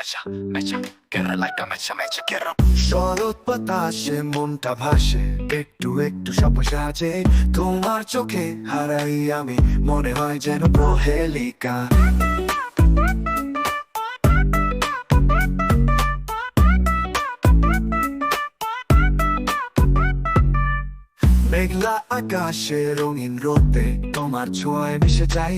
mecha, mecha, get it like a mecha, mecha, get up. শরৎ বাতাসে মনটা ভাসে একটু একটু স্বপ্ন সাজে তোমার চোখে হারাই আমি মনে হয় যেন প্রহেলিকা মেঘলা আকাশে রঙিন রোদে তোমার ছোঁয়ায় মিশে যাই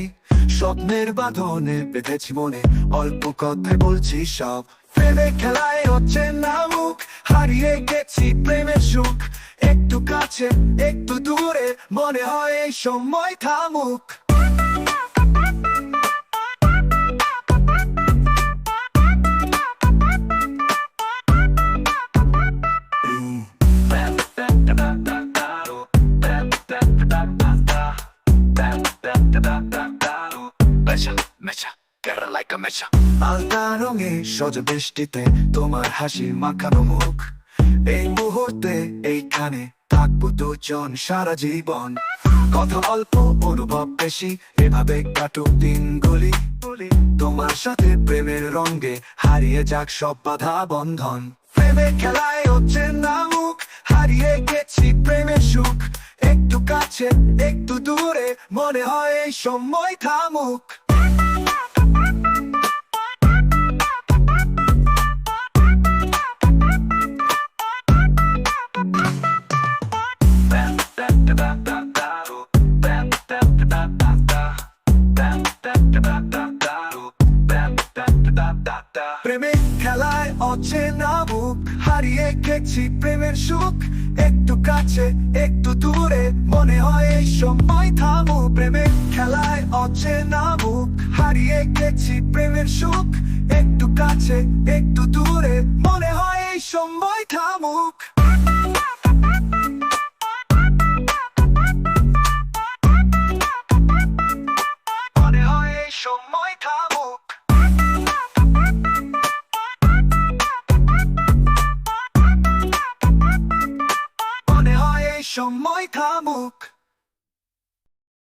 স্বপ্নের বাঁধনে বেঁধেছি মনে অল্প কথায় বলছি সব প্রেমে খেলায় হচ্ছে না মুখ হারিয়ে গেছি প্রেমের সুখ একটু কাছে একটু দূরে মনে হয় এই সময় থামুক Mecha, mecha, get it like a mecha. আলতা রঙে সজা বৃষ্টিতে তোমার হাসি মাখানো মুখ এই মুহূর্তে এইখানে থাকবো দুজন সারা জীবন কথা অল্প অনুভব বেশি এভাবে কাটুক দিনগুলি তোমার সাথে প্রেমের রঙে হারিয়ে যাক সব বাধা বন্ধন প্রেমে খেলায় হচ্ছে না মুখ হারিয়ে গেছি প্রেমের সুখ একটু কাছে একটু দূরে মনে হয় এই সময় থামুক প্রেমে খেলায় অচেনা মুখ হারিয়ে গেছি প্রেমের সুখ একটু কাছে একটু দূরে মনে হয় এই সময় থামু প্রেমে খেলায় অচেনা মুখ হারিয়ে গেছি প্রেমের সুখ একটু কাছে একটু দূরে মনে হয় এই সময় থামুক মনে হয় এই সময় থামুক মনে হয় এই সময় থামুক